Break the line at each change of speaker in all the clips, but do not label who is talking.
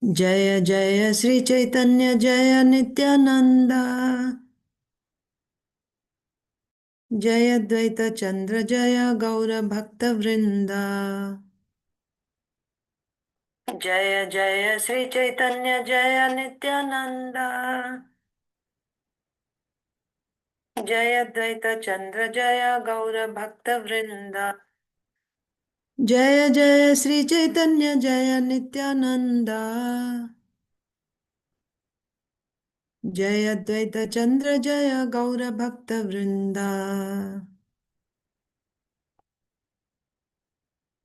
जय जय श्री चैतन्य जय नित्यानंद जय द्वैत चंद्र जय गौर भक्त वृंदा जय जय श्री चैतन्य जय नित्यानंद जय द्वैत चंद्र जय गौर भक्त वृंदा जय जय श्री चैतन्य जय नित्यानंद जय अद्वैत चंद्र जय गौर भक्त वृंदा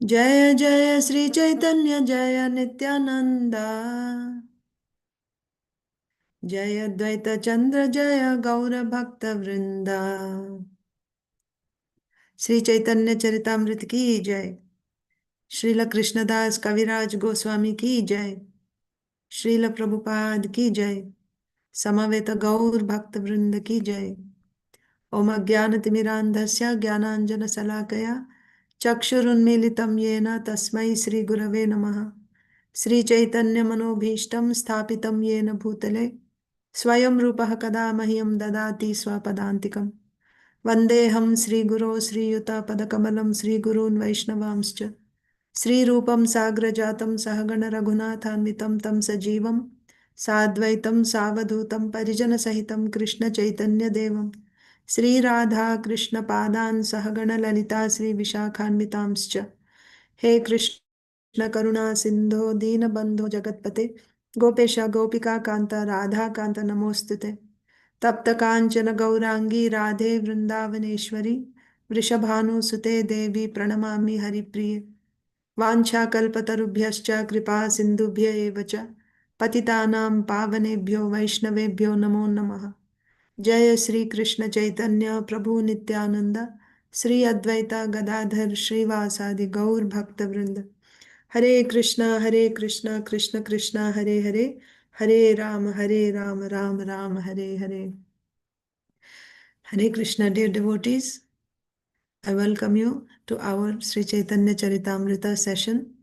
जय जय श्री चैतन्य जय नित्यानंद जय अद्वैत चंद्र जय गौर भक्त वृंदा श्री चैतन्य चरितामृत की जय। श्रील कृष्णदास कविराज गोस्वामी की जय। श्रील प्रभुपाद की जय। समवेत गौर भक्त वृंद की जय। ओम अज्ञानतिमिरान्धस्य ज्ञानाञ्जनशलाकया चक्षुरुन्मीलितं येन तस्मै श्रीगुरवे नमः। श्रीचैतन्यमनोभीष्टं स्थापितं येन भूतले स्वयं रूपः कदा मह्यं ददाति स्वपदान्तिकम्। वन्देऽहं श्रीगुरो श्रीयुतपदकमलं श्रीगुरून् वैष्णवांश्च श्रीरूपं साग्रजातं सहगण रघुनाथान्वितं तं सजीवं साद्वैतं सावधूतं परिजनसहितं कृष्णचैतन्यदेवं श्रीराधा कृष्णपादान् सहगण ललिता श्रीविशाखान्वितांश्च। हे कृष्ण करुणा सिंधो दीनबंधो जगतपते गोपेश गोपिका कांता राधा कांता नमोस्तुते। तप्त कांचन गौरांगी राधे वृंदावनेश्वरी वृषभानुसुते देवी प्रणमामि हरिप्रिये। वाञ्छाकल्पतरुभ्यश्च कृपा सिन्धुभ्य एव च पतितानां पावनेभ्यो वैष्णवेभ्यो नमो नमः। जय श्री कृष्ण चैतन्य प्रभु नित्यानंद श्री अद्वैता गदाधर श्रीवासादि गौर भक्त वृंद। हरे Krishna Krishna Krishna Hare Hare Hare Ram Ram Ram Hare Hare. Hare Krishna, dear devotees, I welcome you to our Sri Chaitanya Charitamrita session.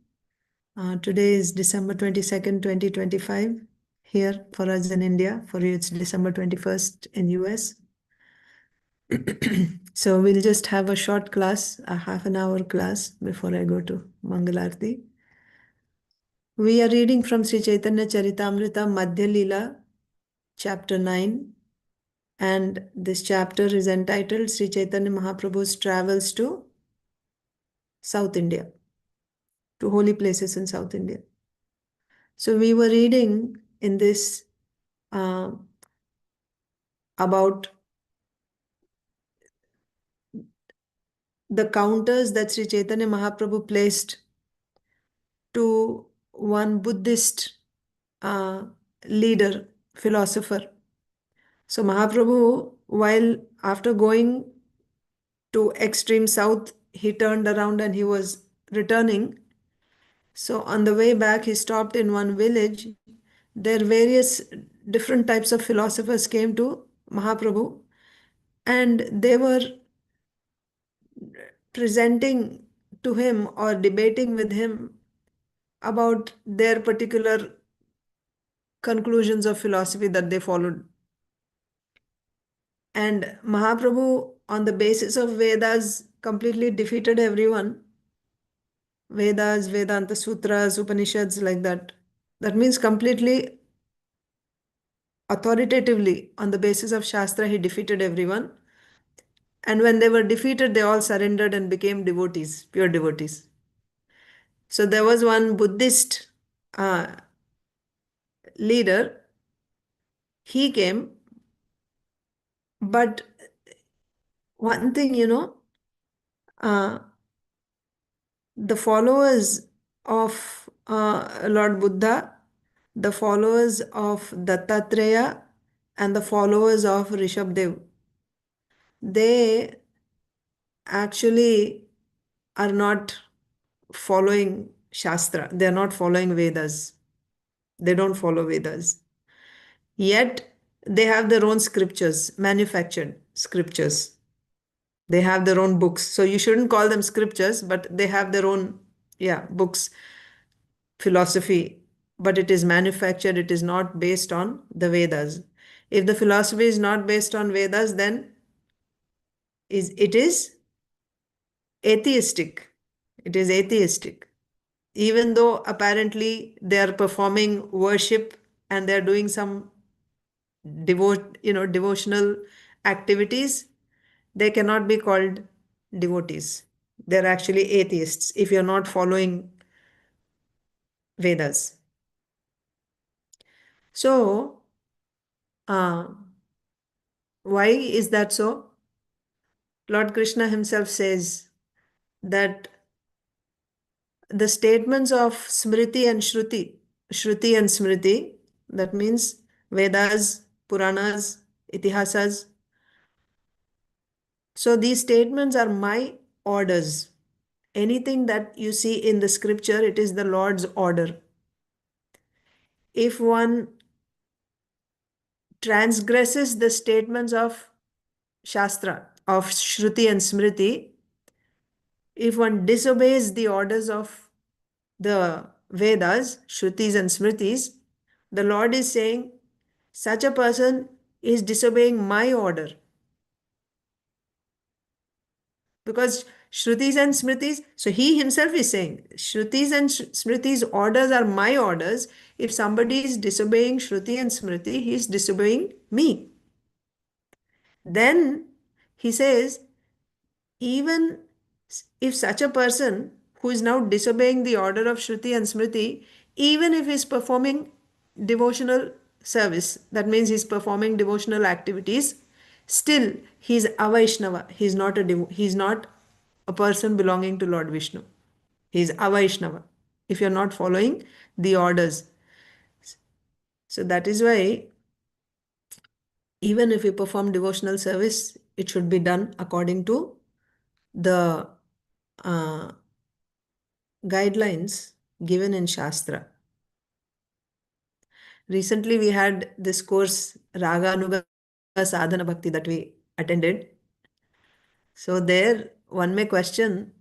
Today is December 22nd, 2025, here for us in India. For you, it's December 21st in US. So we'll just have a short class, a half an hour class before I go to Mangalarti. We are reading from Sri Chaitanya Charitamrita Madhya Leela, chapter 9. And this chapter is entitled Sri Chaitanya Mahaprabhu's Travels to South India, to holy places in South India. So we were reading in this about the counters that Sri Chaitanya Mahaprabhu placed to one Buddhist leader, philosopher. So Mahaprabhu, while after going to extreme south, he turned around and he was returning. So on the way back, he stopped in one village. There various different types of philosophers came to Mahaprabhu, and they were presenting to him or debating with him about their particular conclusions of philosophy that they followed. And Mahaprabhu, on the basis of Vedas, completely defeated everyone. Vedas, Vedanta Sutras, Upanishads, like that. That means completely authoritatively, on the basis of Shastra, he defeated everyone. And when they were defeated, they all surrendered and became devotees, pure devotees. So there was one Buddhist leader. He came, but one thing, uh, the followers of Lord Buddha, the followers of Dattatreya, and the followers of Rishabdev, they actually are not following Shastra. They are not following Vedas. They don't follow Vedas. Yet they have their own scriptures, manufactured scriptures. They have their own books. So you shouldn't call them scriptures, but they have their own, books, philosophy, but it is manufactured, it is not based on the Vedas. If the philosophy is not based on Vedas, then it is atheistic. It is atheistic. Even though apparently they are performing worship and they are doing some devotional activities, they cannot be called devotees. They're actually atheists if you're not following Vedas. So, uh, why is that so? Lord Krishna himself says that the statements of Smriti and Shruti and Smriti, that means Vedas, Puranas, Itihasas. So these statements are my orders. Anything that you see in the scripture, it is the Lord's order. If one transgresses the statements of Shastra, of Shruti and Smriti, if one disobeys the orders of the Vedas, Shrutis and Smritis, the Lord is saying, such a person is disobeying my order. Because Shrutis and Smritis, so he himself is saying, Shrutis and Smritis orders are my orders. If somebody is disobeying Shruti and Smriti, he is disobeying me. Then he says, even if such a person who is now disobeying the order of Shruti and Smriti, even if he is performing devotional service, that means he is performing devotional activities, still he is a Vaishnava. He is not a person belonging to Lord Vishnu. He is a Vaishnava if you are not following the orders. So that is why even if you perform devotional service, it should be done according to the uh, guidelines given in Shastra. Recently, we had this course, Raganuga Sadhana Bhakti, that we attended. So, there one may question,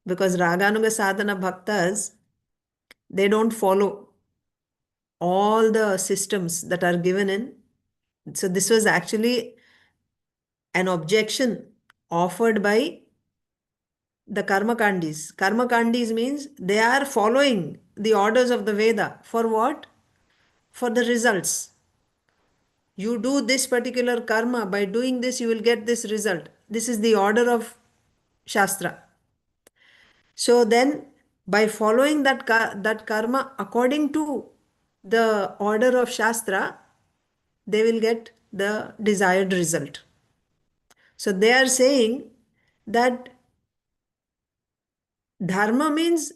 because Raganuga Sadhana Bhaktas, they don't follow all the systems that are given in. So, this was actually an objection offered by the Karmakandis. Karmakandis means they are following the orders of the Veda. For what? For the results. You do this particular karma, by doing this, you will get this result. This is the order of Shastra. So then, by following that karma according to the order of Shastra, they will get the desired result. So they are saying that dharma means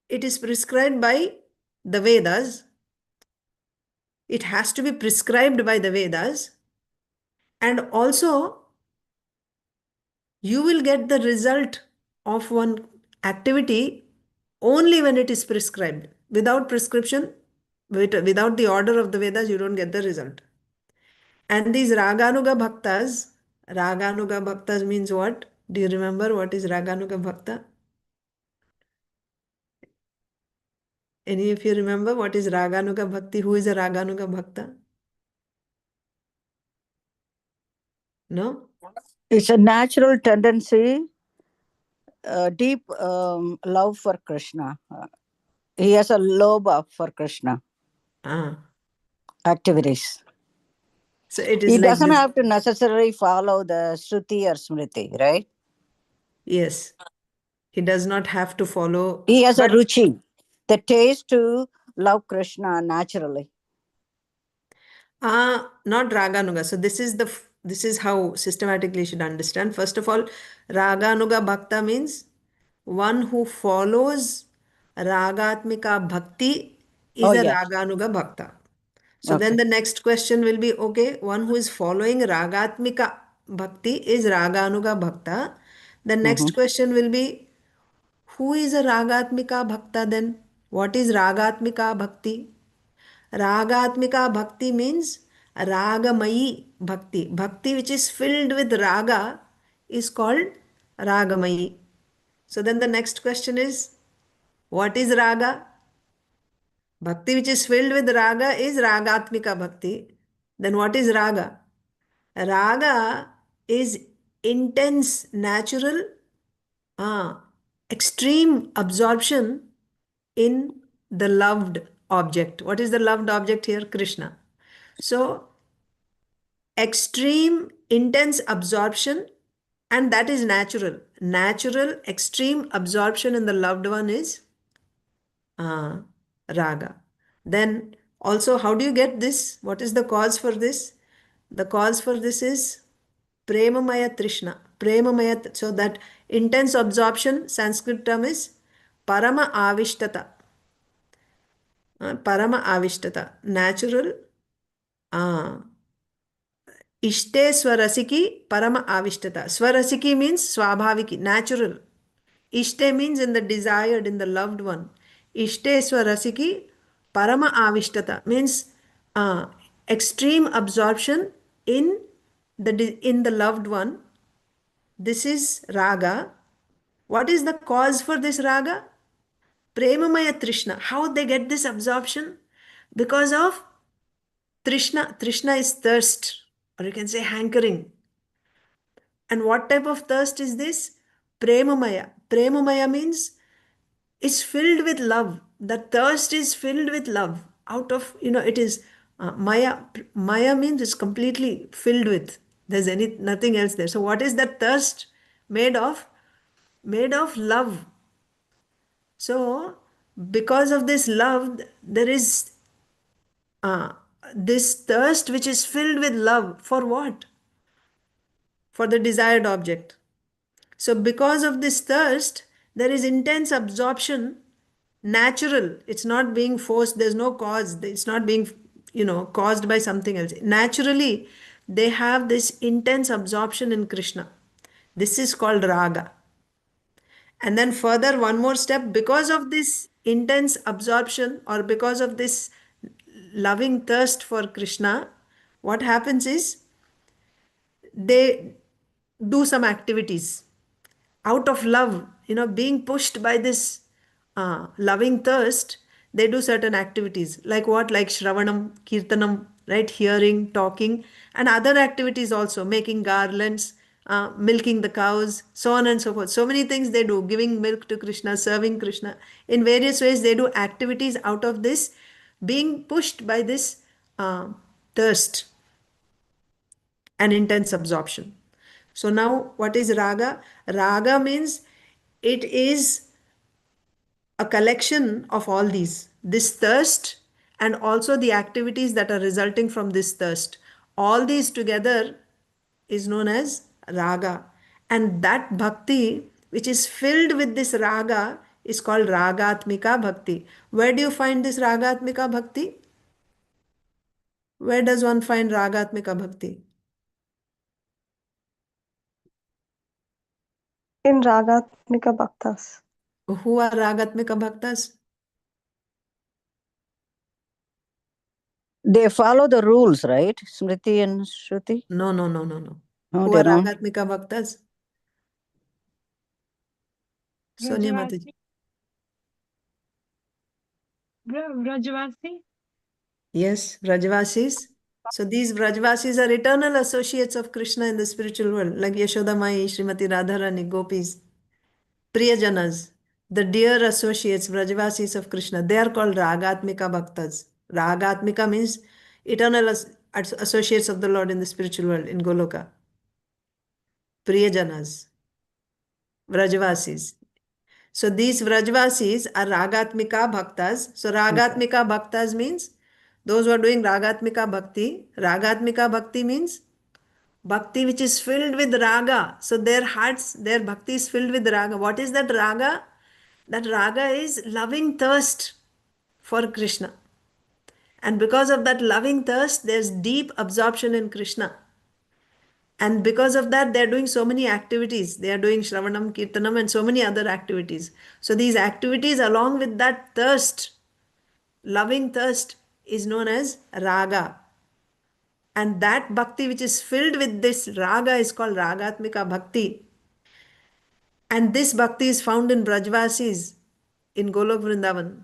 it is prescribed by the Vedas. It has to be prescribed by the Vedas. And also, you will get the result of one activity only when it is prescribed. Without prescription, without the order of the Vedas, you don't get the result. And these Raganuga Bhaktas means what? Do you remember what is Raganuga Bhakta? Any of you remember what is Raganuga Bhakti? Who is a Raganuga Bhakta? No?
It's a natural tendency, deep love for Krishna. He has a love for Krishna
Ah.
activities.
So it is
He
like
doesn't
this.
have to necessarily follow the Shruti or Smriti, right?
Yes. He does not have to follow.
He has a
But
ruchi, the taste to love Krishna naturally.
not Raganuga. So this is how systematically you should understand. First of all, Raganuga Bhakta means one who follows Ragatmika Bhakti
Oh,
is a
yes.
Raganuga Bhakta. So then
Okay.
the next question will be, okay, one who is following Ragatmika Bhakti is Raganuga Bhakta. The
Mm-hmm.
next question will be, who is a Ragatmika Bhakta then? What is Ragatmika Bhakti? Ragatmika Bhakti means Ragamayi Bhakti. Bhakti which is filled with Raga is called Ragamayi. So then the next question is, what is Raga? Bhakti which is filled with raga is ragatmika bhakti. Then what is raga? Raga is intense, natural, uh, extreme absorption in the loved object. What is the loved object here? Krishna. So, extreme, intense absorption, and that is natural. Natural, extreme absorption in the loved one is uh, raga. Then also, how do you get this? What is the cause for this? The cause for this is premamaya trishna. Premamaya, so that intense absorption, Sanskrit term is parama avishtata. Parama avishtata. Natural. Uh, Ishte swarasiki parama avishtata. Swarasiki means swabhaviki, natural. Ishte means in the desired, in the loved one. Ishte swarasiki parama avishtata means uh, extreme absorption in the loved one. This is raga. What is the cause for this raga? Premamaya trishna. How they get this absorption? Because of trishna. Trishna is thirst, or you can say hankering. And what type of thirst is this? Premamaya. Premamaya means it's filled with love. The thirst is filled with love. Out of, it is maya. Maya means it's completely filled with. There's nothing else there. So what is that thirst made of? Made of love. So because of this love, there is uh, this thirst which is filled with love. For what? For the desired object. So, because of this thirst, there is intense absorption, natural. It's not being forced, there's no cause, it's not being, caused by something else. Naturally, they have this intense absorption in Krishna. This is called raga. And then, further, one more step, because of this intense absorption or because of this loving thirst for Krishna, what happens is they do some activities out of love, being pushed by this loving thirst. They do certain activities like what? Like shravanam, kirtanam, right? Hearing, talking, and other activities also, making garlands, milking the cows, so on and so forth. So many things they do, giving milk to Krishna, serving Krishna. In various ways, they do activities out of this, being pushed by this thirst and intense absorption. So now what is raga? Raga means it is a collection of all these, this thirst and also the activities that are resulting from this thirst. All these together is known as raga. And that bhakti, which is filled with this raga, is called ragatmika bhakti. Where do you find this ragatmika bhakti? Where does one find ragatmika bhakti?
In Ragatmika Bhaktas.
Who are ragatmika bhaktas?
They follow the rules, right? Smriti and Shruti?
No.
No,
Who
they
are
don't.
ragatmika bhaktas? Sonia Mataji.
Vrajavasi?
Yes, Vrajavasis. So these Vrajavasis are eternal associates of Krishna in the spiritual world, like Yashoda Mai, Srimati Radharani, Gopis, Priyajanas, the dear associates, Vrajavasis of Krishna. They are called Ragatmika Bhaktas. Ragatmika means eternal associates of the Lord in the spiritual world, in Goloka. Priyajanas, Vrajavasis. So these Vrajvasis are Ragatmika Bhaktas. So Ragatmika Bhaktas means those who are doing Ragatmika Bhakti. Ragatmika Bhakti means Bhakti which is filled with Raga. So their hearts, their Bhakti is filled with Raga. What is that Raga? That Raga is loving thirst for Krishna. And because of that loving thirst, there's deep absorption in Krishna. And because of that, they're doing so many activities. They are doing Shravanam, Kirtanam, and so many other activities. So these activities, along with that thirst, loving thirst, is known as raga. And that bhakti which is filled with this raga is called ragatmika bhakti. And this bhakti is found in Brajvasis in Golok Vrindavan.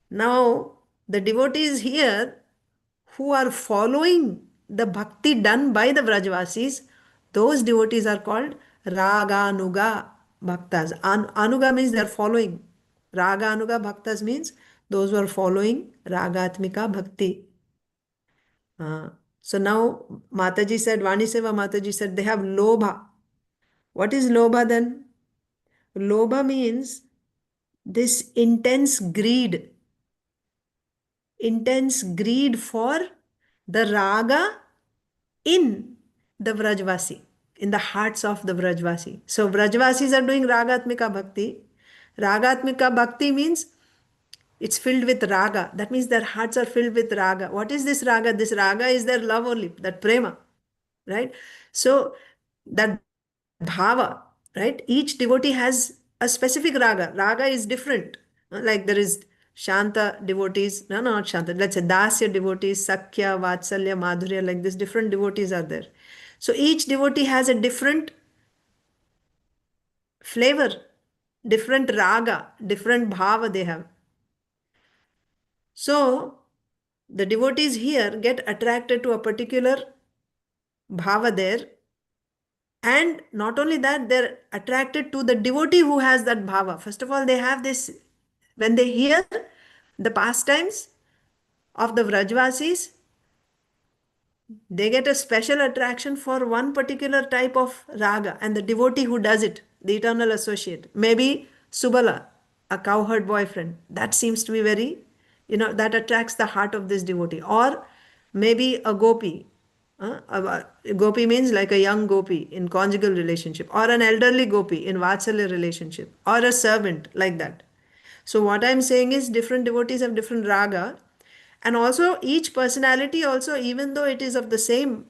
Now, the devotees here who are following the bhakti done by the Vrajvasis, those devotees are called raganuga bhaktas. Anuga means they are following. Raganuga bhaktas means those who are following ragatmika bhakti. Uh, so now Mataji said, Vaniseva Mataji said, they have lobha. What is lobha then? Lobha means this intense greed for the raga in the Vrajvasi, in the hearts of the Vrajvasi. So Vrajvasis are doing Ragatmika Bhakti. Ragatmika Bhakti means it's filled with raga. That means their hearts are filled with raga. What is this raga? This raga is their love only, that prema, right? So that bhava, right? Each devotee has a specific raga. Raga is different. Like there is Shanta devotees, no, not Shanta, let's say Dasya devotees, Sakya, Vatsalya, Madhurya, like this, different devotees are there. So each devotee has a different flavor, different raga, different bhava they have. So the devotees here get attracted to a particular bhava there. And not only that, they're attracted to the devotee who has that bhava. First of all, they have this, when they hear the pastimes of the Vrajvasis, they get a special attraction for one particular type of raga and the devotee who does it, the eternal associate. Maybe Subala, a cowherd boyfriend. That seems to be very, that attracts the heart of this devotee. Or maybe a gopi. A gopi means like a young gopi in conjugal relationship, or an elderly gopi in vatsalya relationship, or a servant like that. So what I'm saying is different devotees have different raga, and also each personality also, even though it is of the same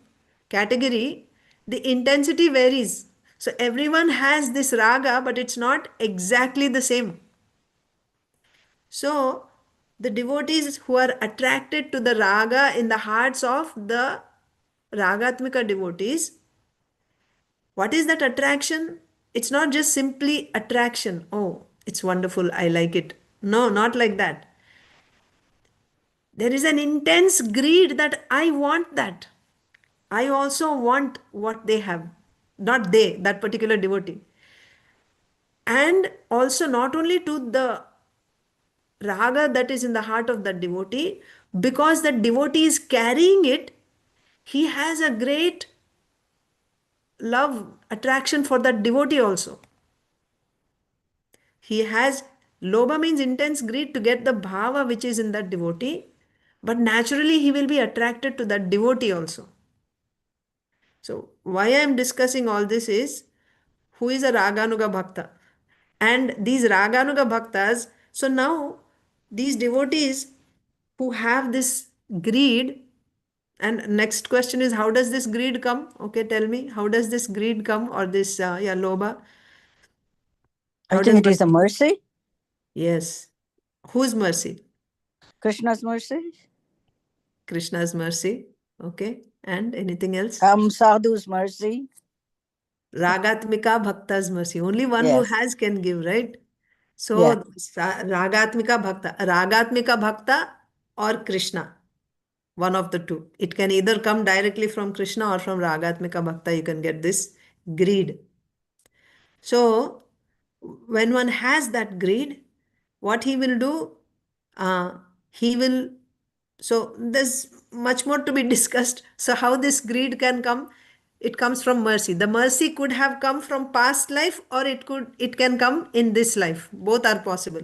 category, the intensity varies. So everyone has this raga, but it's not exactly the same. So the devotees who are attracted to the raga in the hearts of the ragatmika devotees, what is that attraction? It's not just simply attraction. Oh, it's wonderful, I like it. No, not like that. There is an intense greed that I want that. I also want what they have. Not they, that particular devotee. And also, not only to the raga that is in the heart of that devotee, because that devotee is carrying it, he has a great love, attraction for that devotee also. He has, lobha means intense greed to get the bhava which is in that devotee, but naturally he will be attracted to that devotee also. So, why I am discussing all this is who is a Raganuga Bhakta? And these Raganuga Bhaktas, so now these devotees who have this greed, and next question is how does this greed come? Okay, tell me, how does this greed come, or this, lobha?
I
How
think
does
it is a mercy,
Yes. Whose mercy?
Krishna's mercy,
Krishna's mercy. Okay. And anything else?
sadhu's mercy.
Ragatmika Bhakta's mercy. Only one who
Yes.
has can give, right?
Yeah.
So, Ragatmika Bhakta or Krishna, one of the two. It can either come directly from Krishna or from Ragatmika Bhakta. You can get this greed. So, when one has that greed, what he will do? He will. So, there's much more to be discussed. So, how this greed can come? It comes from mercy. The mercy could have come from past life, or it can come in this life. Both are possible.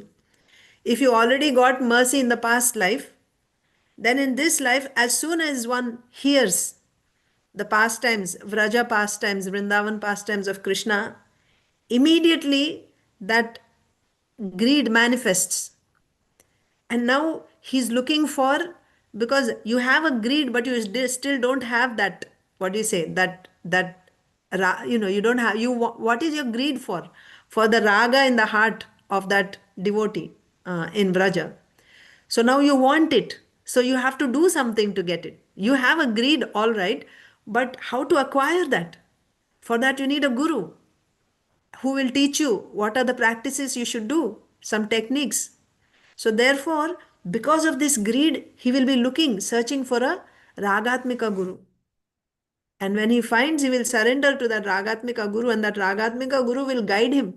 If you already got mercy in the past life, then in this life, as soon as one hears the pastimes, Vraja pastimes, Vrindavan pastimes of Krishna, immediately that greed manifests. And now he's looking for, because you have a greed, but you still don't have that, what do you say, you don't have, what is your greed for? For the raga in the heart of that devotee in Vraja. So now you want it. So you have to do something to get it. You have a greed, all right, but how to acquire that? For that, you need a guru who will teach you what are the practices you should do, some techniques. So, therefore, because of this greed, he will be looking, searching for a ragatmika guru. And when he finds, he will surrender to that ragatmika guru, and that ragatmika guru will guide him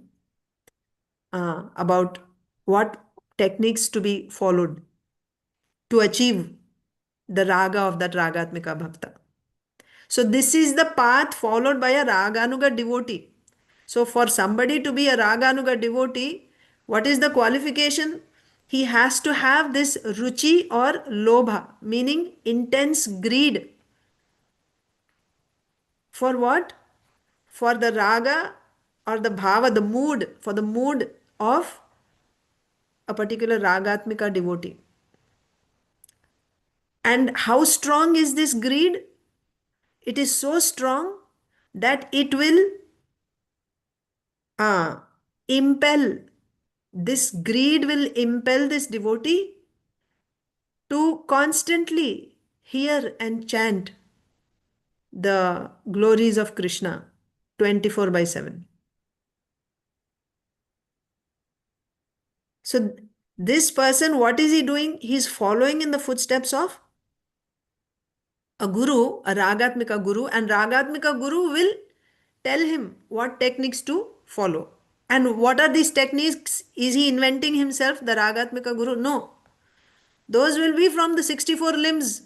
about what techniques to be followed to achieve the raga of that ragatmika bhakta. So this is the path followed by a raganuga devotee. So for somebody to be a raganuga devotee, what is the qualification? He has to have this ruchi or lobha, meaning intense greed. For what? For the raga or the bhava, the mood, for the mood of a particular ragatmika devotee. And how strong is this greed? It is so strong that it will impel, this greed will impel this devotee to constantly hear and chant the glories of Krishna 24/7. So this person, what is he doing? He's following in the footsteps of a guru, a ragatmika guru, and ragatmika guru will tell him what techniques to follow. And what are these techniques? Is he inventing himself, the ragatmika guru? No. Those will be from the 64 limbs.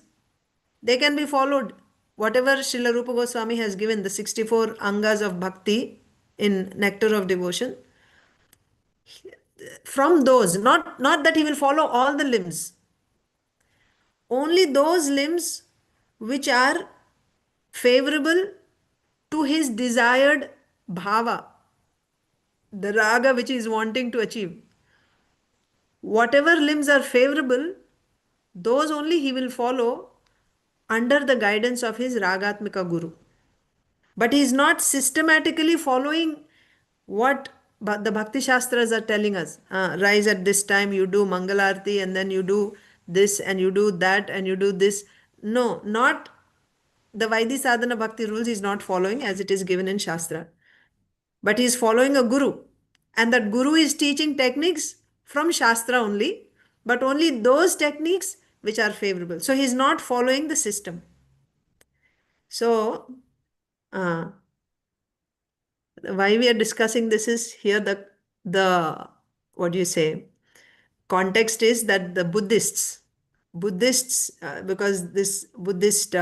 They can be followed. Whatever Srila Rupa Goswami has given, the 64 angas of bhakti in Nectar of Devotion, from those, not that he will follow all the limbs, only those limbs which are favorable to his desired bhava, the raga which he is wanting to achieve. Whatever limbs are favorable, those only he will follow under the guidance of his ragatmika guru. But he is not systematically following what the Bhakti Shastras are telling us. Rise at this time, you do Mangalarti, and then you do this, and you do that, and you do this. No, not the Vaidhi Sadhana Bhakti rules he is not following as it is given in Shastra. But he is following a guru. And that guru is teaching techniques from Shastra only, but only those techniques which are favorable. So he is not following the system. So, why we are discussing this is here the what do you say, context is that the Buddhists, because this Buddhist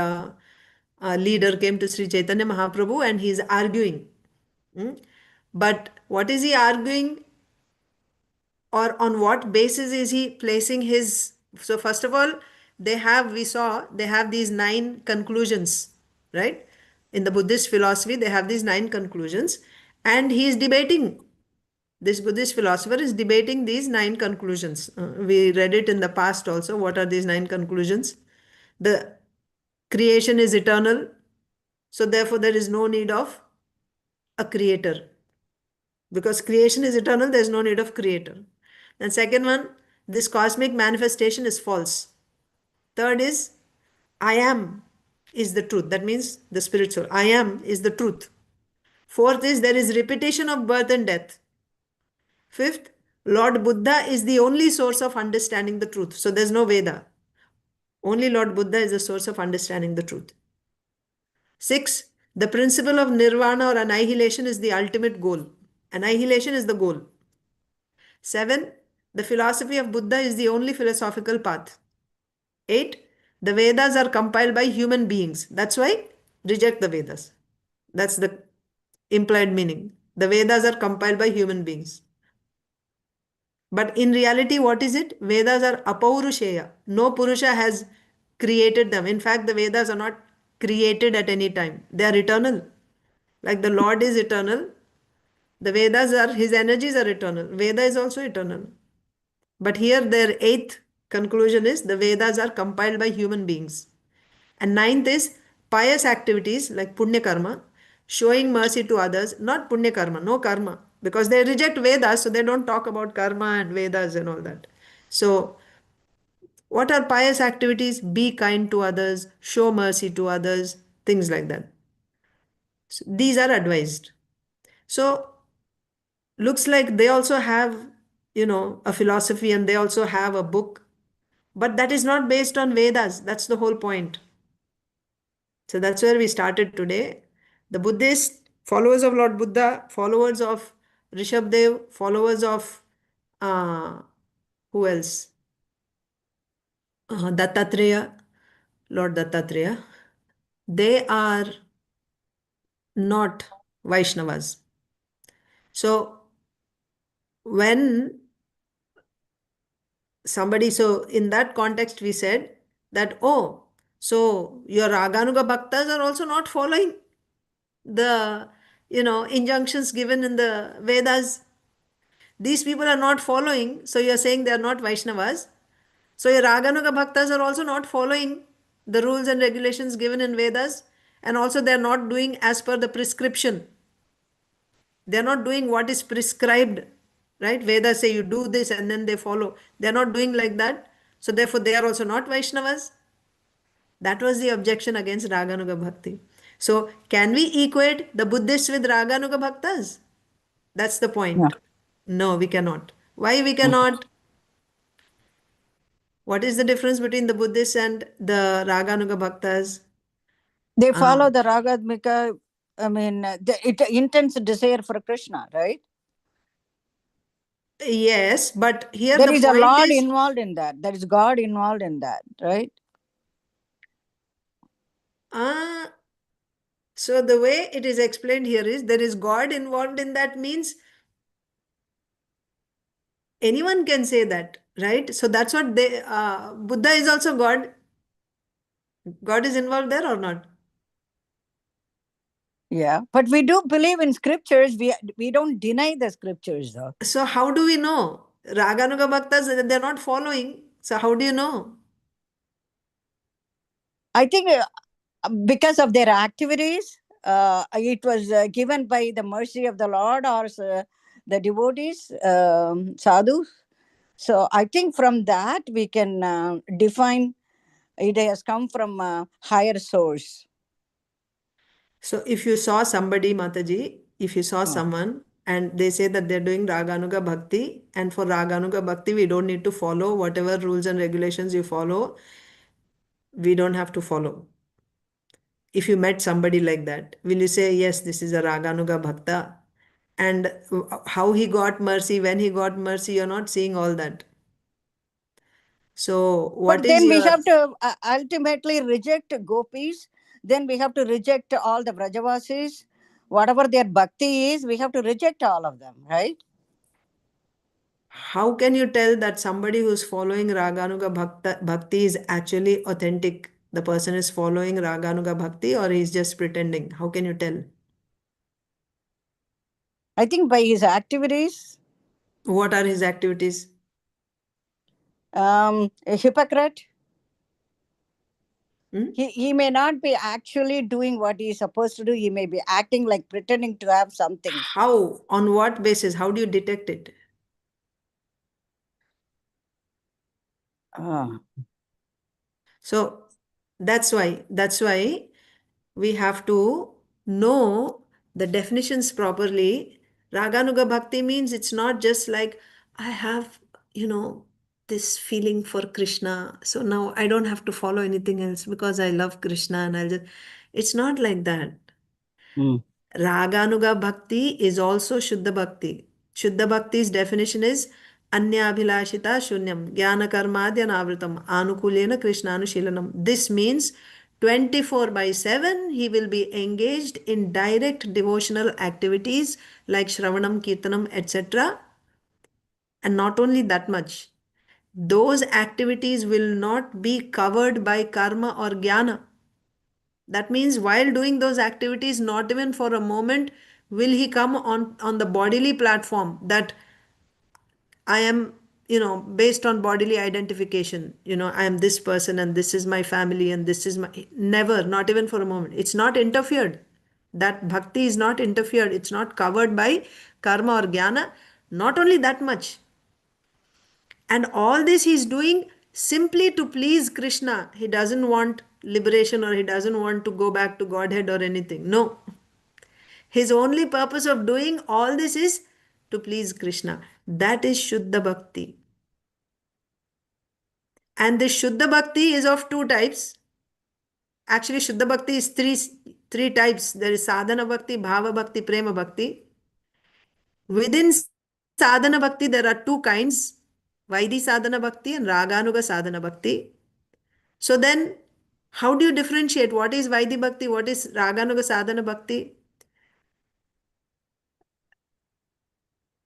leader came to Sri Caitanya Mahaprabhu and he is arguing. But what is he arguing, or on what basis is he placing his? So first of all, they have these 9 conclusions, right? In the Buddhist philosophy, they have these 9 conclusions, and he is debating. This Buddhist philosopher is debating these 9 conclusions. We read it in the past also. What are these 9 conclusions? The creation is eternal, so therefore there is no need of a creator. Because creation is eternal, there is no need of creator. And second one, this cosmic manifestation is false. Third is, I am is the truth. That means the spiritual. I am is the truth. Fourth is, there is repetition of birth and death. Fifth, Lord Buddha is the only source of understanding the truth. So there's no Veda. Only Lord Buddha is the source of understanding the truth. 6, the principle of nirvana or annihilation is the ultimate goal. Annihilation is the goal. 7, the philosophy of Buddha is the only philosophical path. 8, the Vedas are compiled by human beings. That's why reject the Vedas. That's the implied meaning. The Vedas are compiled by human beings. But in reality, what is it? Vedas are apaurusheya. No Purusha has created them. In fact, the Vedas are not created at any time. They are eternal. Like the Lord is eternal, the Vedas are, his energies are eternal. Veda is also eternal. But here their 8th conclusion is the Vedas are compiled by human beings. And 9th is pious activities like Punya Karma, showing mercy to others, not Punya Karma, no karma. Because they reject Vedas, so they don't talk about karma and Vedas and all that. So, what are pious activities? Be kind to others, show mercy to others, things like that. So these are advised. So, looks like they also have, a philosophy, and they also have a book But that is not based on Vedas. That's the whole point. So that's where we started today. The Buddhists, followers of Lord Buddha, followers of Rishabdev, followers of uh, who else? Dattatreya, Lord Dattatreya. They are not Vaishnavas. So when somebody, so in that context, we said that, oh, so your raganuga bhaktas are also not following the, injunctions given in the Vedas. These people are not following, so you're saying they are not Vaishnavas. So your raganuga bhaktas are also not following the rules and regulations given in Vedas, and also they are not doing as per the prescription. They're not doing what is prescribed, right? Vedas say you do this and then they follow. They're not doing like that. So therefore they are also not Vaishnavas. That was the objection against Raganuga Bhakti. So can we equate the Buddhists with Raganuga Bhaktas? That's the
Yeah.
point. No, we cannot. Why we
Mm.
cannot? What is the difference between the Buddhists and the Raganuga Bhaktas?
They
Uh,
follow the ragadmika, I mean, it intense desire for Krishna, right?
yes, but here
There
the
is a
point
Lord
is,
involved in that. There is God involved in that, right?
uh, so the way it is explained here is there is God involved in that means anyone can say that, right? So that's what they, Buddha is also God. God is involved there or not?
Yeah. But we do believe in scriptures. We don't deny the scriptures, though.
So how do we know? Raganuga Bhaktas, they're not following. So how do you know?
I think because of their activities, it was given by the mercy of the Lord or the devotees, sadhus. So I think from that we can define it has come from a higher source.
So if you saw somebody, Mataji, if you saw
Oh.
someone and they say that they're doing Raganuga Bhakti, and for Raganuga Bhakti, we don't need to follow whatever rules and regulations you follow, we don't have to follow. If you met somebody like that, will you say, yes, this is a Raganuga Bhakta? And how he got mercy, when he got mercy, you're not seeing all that. So what
But
is
then we
your,
have to ultimately reject gopis. Then we have to reject all the Vrajavasis. Whatever their bhakti is, we have to reject all of them, right?
how can you tell that somebody who's following Raganuga Bhakti is actually authentic? The person is following Raganuga Bhakti or he's just pretending? How can you tell?
I think by his activities,
What are his activities?
a hypocrite.
Hmm?
He may not be actually doing what he is supposed to do. He may be acting like pretending to have something.
How? On what basis? How do you detect it?
Ah.
So that's why we have to know the definitions properly. Raganuga Bhakti means it's not just like I have, this feeling for Krishna. So now I don't have to follow anything else because I love Krishna and it's not like that.
Mm.
Raganuga Bhakti is also Shuddha Bhakti. Shuddha Bhakti's definition is Anyabhilashita Shunyam Jnana Karmadya Navritam Anukulena Krishnanushilanam. This means 24 by 7 he will be engaged in direct devotional activities like Shravanam, Kirtanam, etc. And not only that much, those activities will not be covered by karma or jnana. That means while doing those activities, not even for a moment will he come on the bodily platform that I am, based on bodily identification. I am this person and this is my family and this is my. Never, not even for a moment. It's not interfered. That bhakti is not interfered. It's not covered by karma or jnana. Not only that much. And all this he's doing simply to please Krishna. He doesn't want liberation or he doesn't want to go back to Godhead or anything. No. His only purpose of doing all this is to please Krishna. That is Shuddha Bhakti. And this Shuddha Bhakti is of two types. Actually, Shuddha Bhakti is three types. There is Sadhana Bhakti, Bhava Bhakti, Prema Bhakti. Within Sadhana Bhakti, there are two kinds, Vaidhi Sadhana Bhakti and Raganuga Sadhana Bhakti. So then, how do you differentiate what is Vaidhi Bhakti, what is Raganuga Sadhana Bhakti?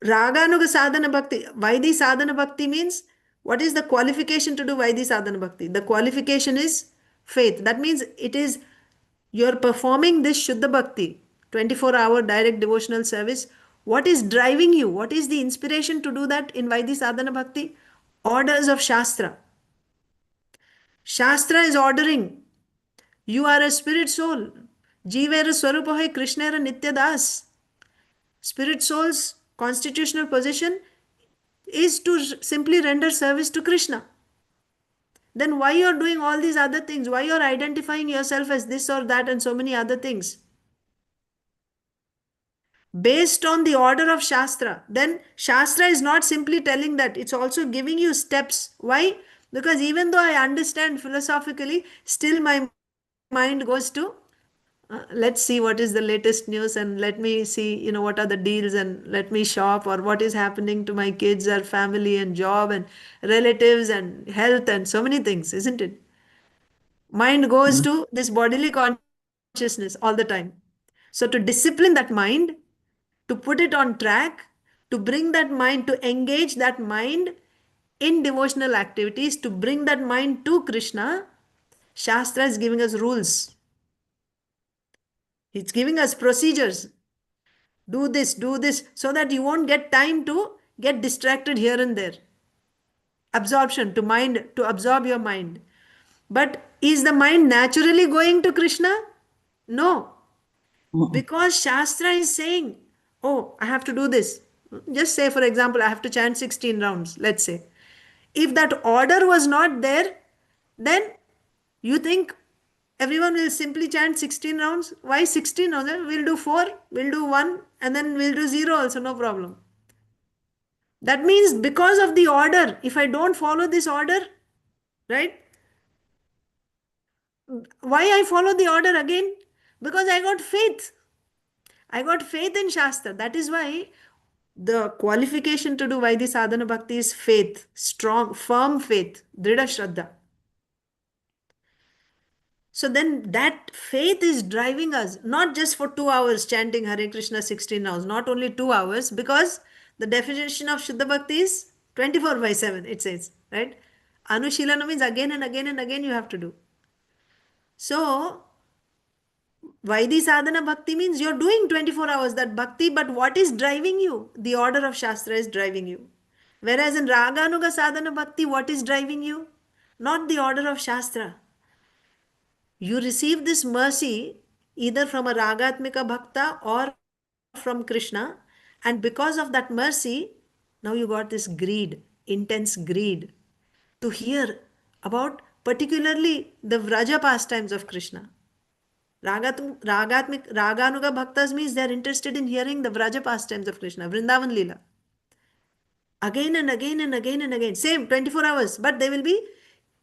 Raganuga Sadhana Bhakti, Vaidhi Sadhana Bhakti means what is the qualification to do Vaidhi Sadhana Bhakti? The qualification is faith. That means it is you're performing this Shuddha Bhakti, 24-hour direct devotional service. What is driving you? What is the inspiration to do that in Vaidhi Sadhana Bhakti? Orders of Shastra. Shastra is ordering. You are a spirit soul. Jivera Swarupa Krishnera Nitya Das. Spirit soul's constitutional position is to simply render service to Krishna. Then why you're doing all these other things? Why you're identifying yourself as this or that and so many other things? Based on the order of Shastra. Then Shastra is not simply telling that, it's also giving you steps. Why? Because even though I understand philosophically, still my mind goes to let's see what is the latest news and let me see, what are the deals and let me shop, or what is happening to my kids or family and job and relatives and health and so many things, isn't it? Mind goes to this bodily consciousness all the time. So to discipline that mind, to put it on track, to bring that mind, to engage that mind in devotional activities, to bring that mind to Krishna, Shastra is giving us rules. It's giving us procedures. Do this, so that you won't get time to get distracted here and there. Absorption, to absorb your mind. But is the mind naturally going to Krishna? No. Because Shastra is saying, oh, I have to do this. Just say, for example, I have to chant 16 rounds, let's say. If that order was not there, then you think everyone will simply chant 16 rounds. Why 16 rounds? We'll do 4, we'll do 1, and then we'll do 0 also, no problem. That means because of the order, if I don't follow this order, right? Why I follow the order again? Because I got faith. I got faith in Shastra. That is why the qualification to do Vaidhi Sadhana Bhakti is faith, strong, firm faith, Drida Shraddha. So then that faith is driving us, not just for 2 hours chanting Hare Krishna 16 hours, not only 2 hours, because the definition of Shuddha Bhakti is 24/7, it says, right? Anushilana means again and again and again you have to do. So, Vaidhi Sadhana Bhakti means you're doing 24 hours that Bhakti, but what is driving you? The order of Shastra is driving you. Whereas in Raganuga Sadhana Bhakti, what is driving you? Not the order of Shastra. You receive this mercy either from a Ragatmika Bhakta or from Krishna, and because of that mercy, now you got this greed, intense greed, to hear about particularly the Vraja pastimes of Krishna. Raganuga Bhaktas means they are interested in hearing the Vraja pastimes of Krishna, Vrindavan Leela. Again and again and again and again. Same 24 hours, but they will be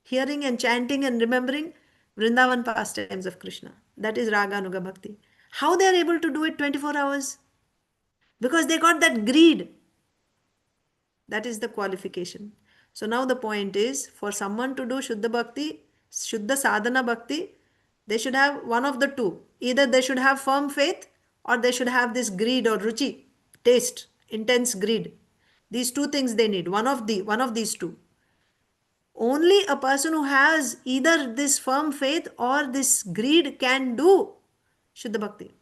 hearing and chanting and remembering Vrindavan pastimes of Krishna. That is Raganuga Bhakti. How they are able to do it 24 hours? Because they got that greed. That is the qualification. So now the point is, for someone to do Shuddha Bhakti, Shuddha Sadhana Bhakti, they should have one of the two. Either they should have firm faith or they should have this greed or ruchi, taste, intense greed. These two things they need. One of these two. Only a person who has either this firm faith or this greed can do Shuddha Bhakti.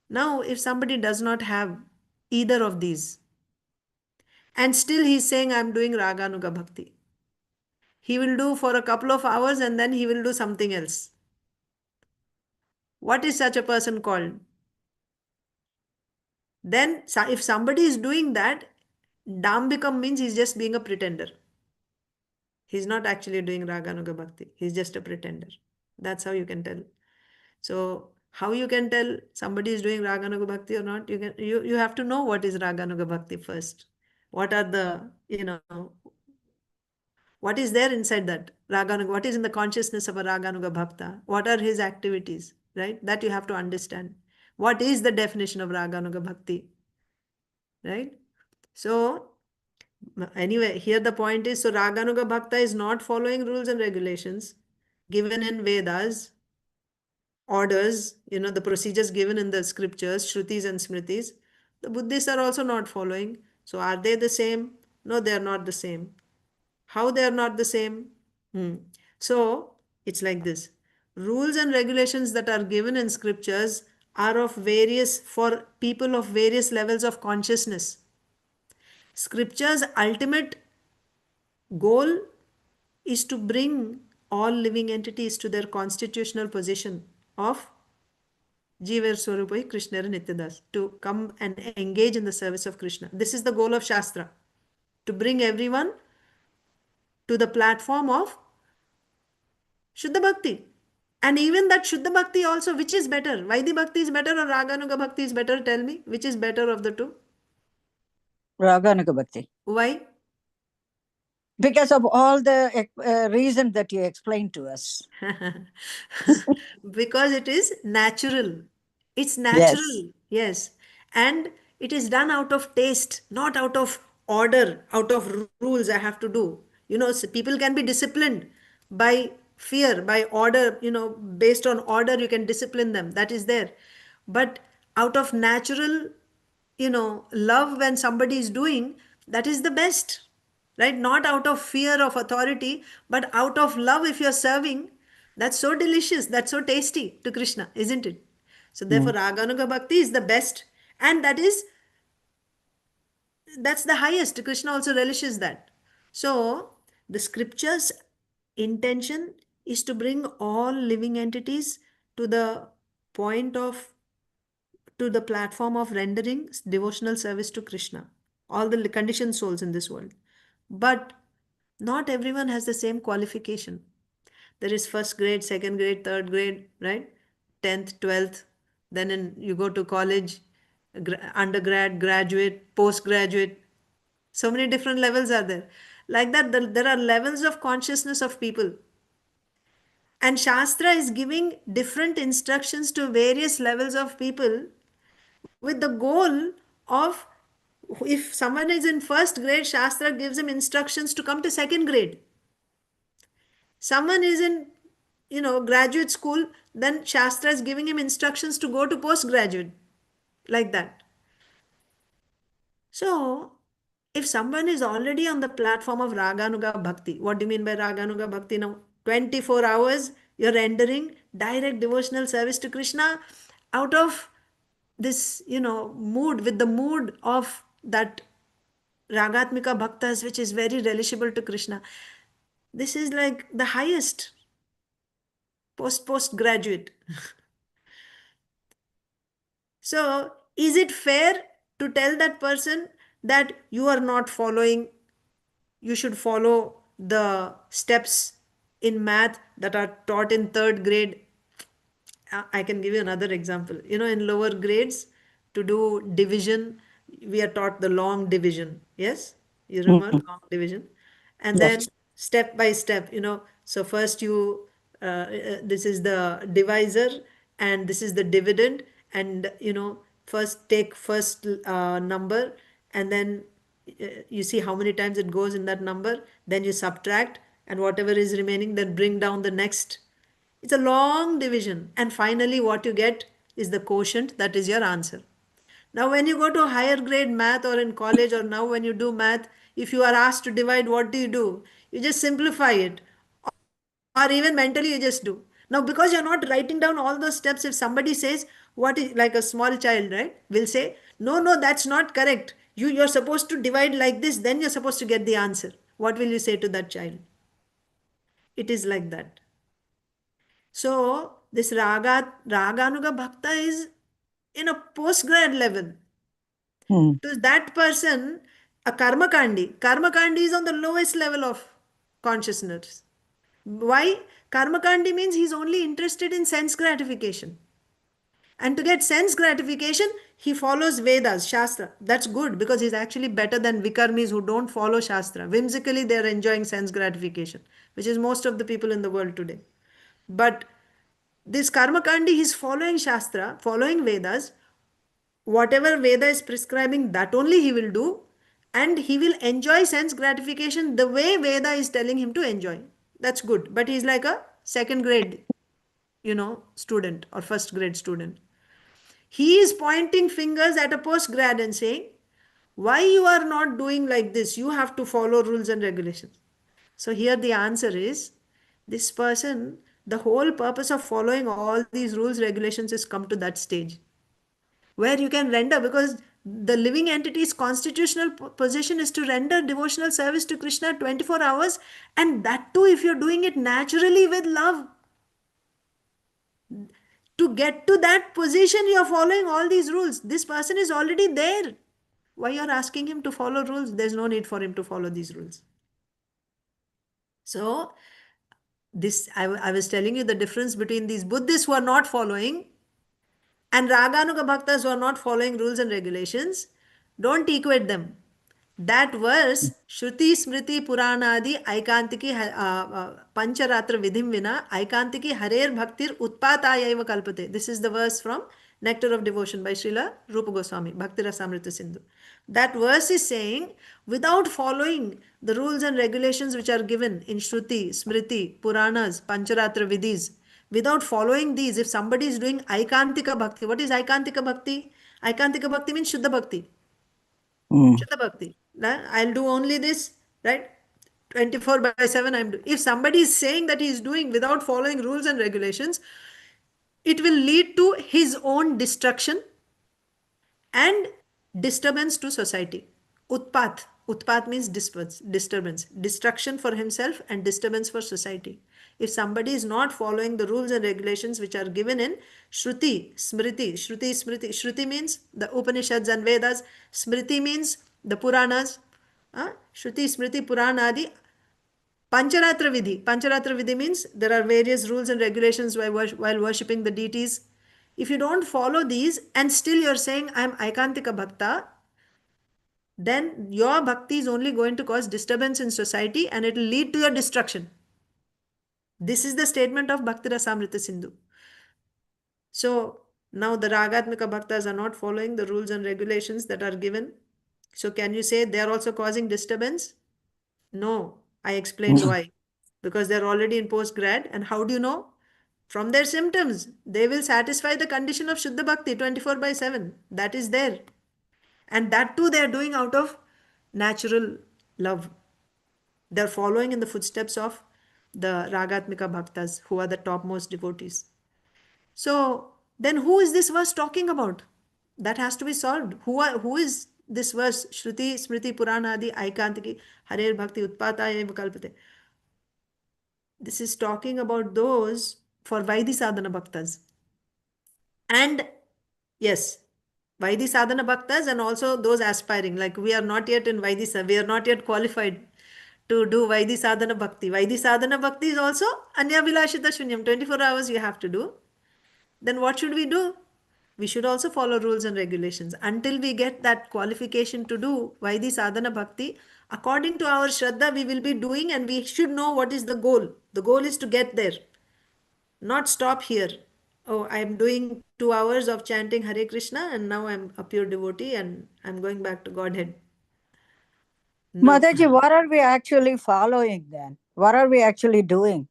Now, if somebody does not have either of these, and still he's saying, I'm doing Raganuga Bhakti, he will do for a couple of hours and then he will do something else. What is such a person called? Then, if somebody is doing that, Dambikam means he's just being a pretender. He's not actually doing Raganuga Bhakti. He's just a pretender. That's how you can tell. So, how you can tell somebody is doing Raganuga Bhakti or not? You have to know what is Raganuga Bhakti first. What are the, What is there inside that raganuga? What is in the consciousness of a raganuga bhakta? What are his activities? Right? That you have to understand. What is the definition of raganuga bhakti? Right? So, anyway, here the point is, so raganuga bhakta is not following rules and regulations given in Vedas, orders, the procedures given in the scriptures, shrutis and smritis. The Buddhists are also not following. So, are they the same? No, they are not the same. How they are not the same? So, it's like this. Rules and regulations that are given in scriptures are of various, for people of various levels of consciousness. Scripture's ultimate goal is to bring all living entities to their constitutional position of Jiver Swarupai Krishna Nityadas, to come and engage in the service of Krishna. This is the goal of Shastra, to bring everyone to the platform of Shuddha Bhakti. And even that Shuddha Bhakti also, which is better? Vaidhi Bhakti is better or Raganuga Bhakti is better? Tell me, which is better of the two?
Raganuga Bhakti.
Why?
Because of all the reasons that you explained to us.
Because it is natural. It's
Yes.
natural, yes. And it is done out of taste, not out of order, out of rules I have to do. People can be disciplined by fear, by order, based on order, you can discipline them. That is there. But out of natural, love when somebody is doing, that is the best, right? Not out of fear of authority, but out of love. If you're serving, that's so delicious, that's so tasty to Krishna, isn't it? So therefore raganuga bhakti is the best, and that's the highest. Krishna also relishes that. So the scriptures intention is to bring all living entities to the point of, to the platform of rendering devotional service to Krishna, all the conditioned souls in this world. But not everyone has the same qualification. There is first grade, second grade, third grade, right? 10th, 12th. Then you go to college, undergrad, graduate, postgraduate. So many different levels are there. Like that, there are levels of consciousness of people. And Shastra is giving different instructions to various levels of people with the goal of, if someone is in first grade, Shastra gives him instructions to come to second grade. Someone is in, graduate school, then Shastra is giving him instructions to go to postgraduate, like that. So, if someone is already on the platform of Raganuga Bhakti, what do you mean by Raganuga Bhakti now? 24 hours, you're rendering direct devotional service to Krishna out of this, mood, with the mood of that Ragatmika Bhaktas, which is very relishable to Krishna. This is like the highest postgraduate. So, is it fair to tell that person that you are not following, you should follow the steps in math that are taught in third grade? I can give you another example. In lower grades, to do division, we are taught the long division. Yes? You remember long division? And then
Yes.
step by step, so first this is the divisor and this is the dividend. And, first take first number, and then you see how many times it goes in that number. Then you subtract, and whatever is remaining, then bring down the next. It's a long division. And finally, what you get is the quotient. That is your answer. Now, when you go to higher grade math or in college, or now when you do math, if you are asked to divide, what do? You just simplify it. Or even mentally, you just do. Now, because you're not writing down all those steps, if somebody says, what is, like a small child, right, will say, no, that's not correct. You're supposed to divide like this, then you're supposed to get the answer. What will you say to that child? It is like that. So this Raganuga Bhakta is in a postgrad level. To that person, a Karmakandi is on the lowest level of consciousness. Why? Karmakandi means he's only interested in sense gratification. And to get sense gratification, he follows Vedas, Shastra. That's good because he's actually better than Vikarmis who don't follow Shastra. Whimsically, they're enjoying sense gratification, which is most of the people in the world today. But this Karma Kandi, he's following Shastra, following Vedas. Whatever Veda is prescribing, that only he will do. And he will enjoy sense gratification the way Veda is telling him to enjoy. That's good. But he's like a second grade, student or first grade student. He is pointing fingers at a postgrad and saying, why you are not doing like this? You have to follow rules and regulations. So here the answer is, this person, the whole purpose of following all these rules, regulations is come to that stage where you can render, because the living entity's constitutional position is to render devotional service to Krishna 24 hours, and that too if you're doing it naturally with love. To get to that position, you're following all these rules. This person is already there. Why you're asking him to follow rules? There's no need for him to follow these rules. So this I was telling you the difference between these Buddhists who are not following and raganuga bhaktas who are not following rules and regulations. Don't equate them. That verse, Shruti Smriti Puranadi Aikantiki Pancharatra Vidhim Vina Aikantiki Harer Bhaktir Utpatayaiva Kalpate. This is the verse from Nectar of Devotion by Srila Rupa Goswami, Bhakti Rasamrita Sindhu. That verse is saying, without following the rules and regulations which are given in Shruti, Smriti, Puranas, Pancharatra Vidhis, without following these, if somebody is doing Aikantika Bhakti, what is Aikantika Bhakti? Aikantika Bhakti means Shuddha Bhakti. Shuddha Bhakti. I'll do only this, right? 24/7 I'm doing. If somebody is saying that he is doing without following rules and regulations, it will lead to his own destruction and disturbance to society. Utpat. Utpat means disturbance. Destruction for himself and disturbance for society. If somebody is not following the rules and regulations which are given in Shruti, Smriti, Shruti, Smriti. Shruti means the Upanishads and Vedas. Smriti means the Puranas. Shruti, Smriti, Purana, Adi. Pancharatra Vidhi. Pancharatra Vidhi means there are various rules and regulations while worshipping the deities. If you don't follow these and still you're saying, I'm Aikantika Bhakta, then your bhakti is only going to cause disturbance in society and it will lead to your destruction. This is the statement of Bhakti Rasamrita Sindhu. So now the Ragatmika Bhaktas are not following the rules and regulations that are given. So can you say they are also causing disturbance? No, I explained why. Because they're already in post-grad. And how do you know? From their symptoms. They will satisfy the condition of Shuddha Bhakti 24/7. That is there. And that too they're doing out of natural love. They're following in the footsteps of the Ragatmika Bhaktas, who are the topmost devotees. So then who is this verse talking about? That has to be solved. Who is this verse? Shruti, Smriti, Purana, Adi, Aikantiki, Harer Bhakti, Utpataya Kalpate. This is talking about those for Vaidhi Sadhana Bhaktas. And yes, Vaidhi Sadhana Bhaktas and also those aspiring. Like we are not yet in Vaidhi, we are not yet qualified to do Vaidhi Sadhana Bhakti. Vaidhi Sadhana Bhakti is also Anya Vilashita Shunyam. 24 hours you have to do. Then what should we do? We should also follow rules and regulations. Until we get that qualification to do Vaidhi Sadhana Bhakti, according to our Shraddha, we will be doing and we should know what is the goal. The goal is to get there, not stop here. Oh, I'm doing 2 hours of chanting Hare Krishna and now I'm a pure devotee and I'm going back to Godhead. No.
Mataji, what are we actually following then? What are we actually doing?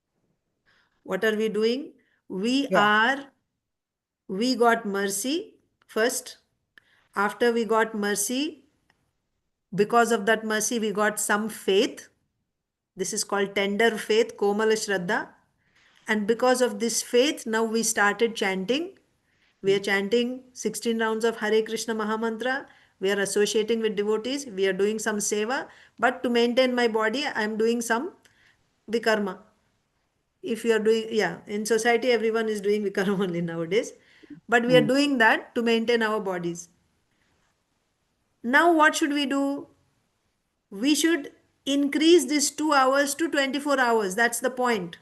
What are we doing? We got mercy first. After we got mercy, because of that mercy, we got some faith. This is called tender faith, Komala Shraddha. And because of this faith, now we started chanting. We are chanting 16 rounds of Hare Krishna Mahamantra. We are associating with devotees. We are doing some seva. But to maintain my body, I am doing some vikarma. If you are doing, in society, everyone is doing vikarma only nowadays. But we are doing that to maintain our bodies. Now what should we do? We should increase this 2 hours to 24 hours. That's the point.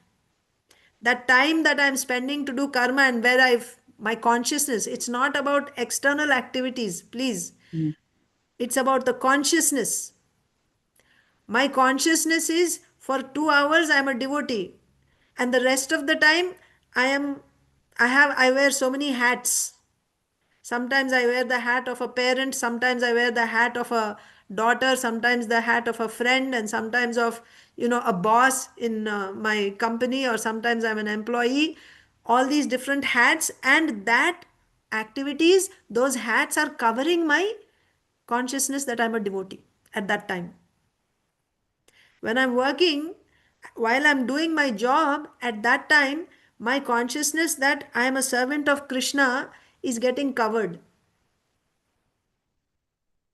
That time that I'm spending to do karma and where I've my consciousness. It's not about external activities, please. It's about the consciousness. My consciousness is for 2 hours I am a devotee, and the rest of the time I wear so many hats. Sometimes I wear the hat of a parent, sometimes I wear the hat of a daughter, sometimes the hat of a friend, and sometimes of, a boss in my company, or sometimes I'm an employee. All these different hats, and that activities, those hats are covering my consciousness that I'm a devotee at that time. When I'm working, while I'm doing my job, at that time, my consciousness that I am a servant of Krishna is getting covered.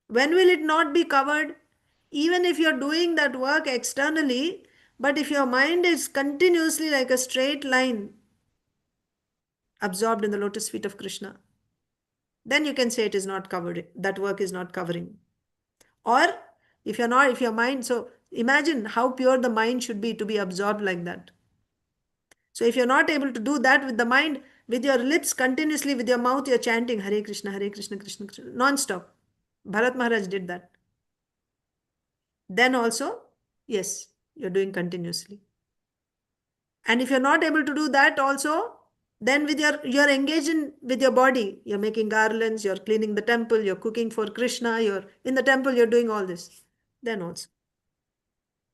When will it not be covered? Even if you're doing that work externally, but if your mind is continuously like a straight line absorbed in the lotus feet of Krishna, then you can say it is not covered, that work is not covering. Or if your mind, so imagine how pure the mind should be to be absorbed like that. So if you're not able to do that with the mind, with your lips continuously, with your mouth, you're chanting Hare Krishna, Krishna, Krishna, non-stop. Bharat Maharaj did that. Then also, yes, you're doing continuously. And if you're not able to do that also, then you're engaged with your body. You're making garlands, you're cleaning the temple, you're cooking for Krishna, you're in the temple, you're doing all this. Then also.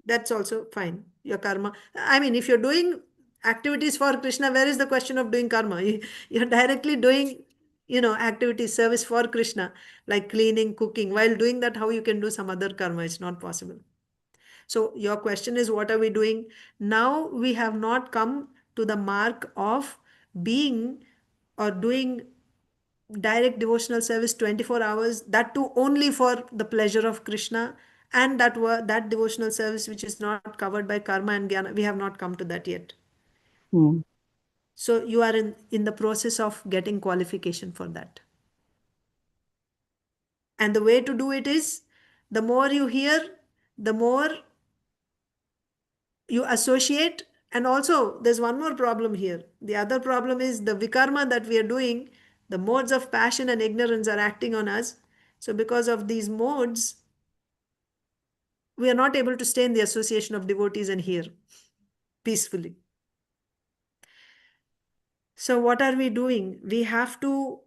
That's also fine. Your karma. I mean, if you're doing activities for Krishna, where is the question of doing karma? You're directly doing, activities, service for Krishna, like cleaning, cooking. While doing that, how you can do some other karma? It's not possible. So your question is, what are we doing? Now we have not come to the mark of being or doing direct devotional service 24 hours, that too only for the pleasure of Krishna, and that devotional service which is not covered by karma and jnana. We have not come to that yet. So you are in the process of getting qualification for that. And the way to do it is, the more you hear, the more you associate. And also there's one more problem here. The other problem is the vikarma that we are doing. The modes of passion and ignorance are acting on us. So because of these modes, we are not able to stay in the association of devotees and hear peacefully. So what are we doing? We have to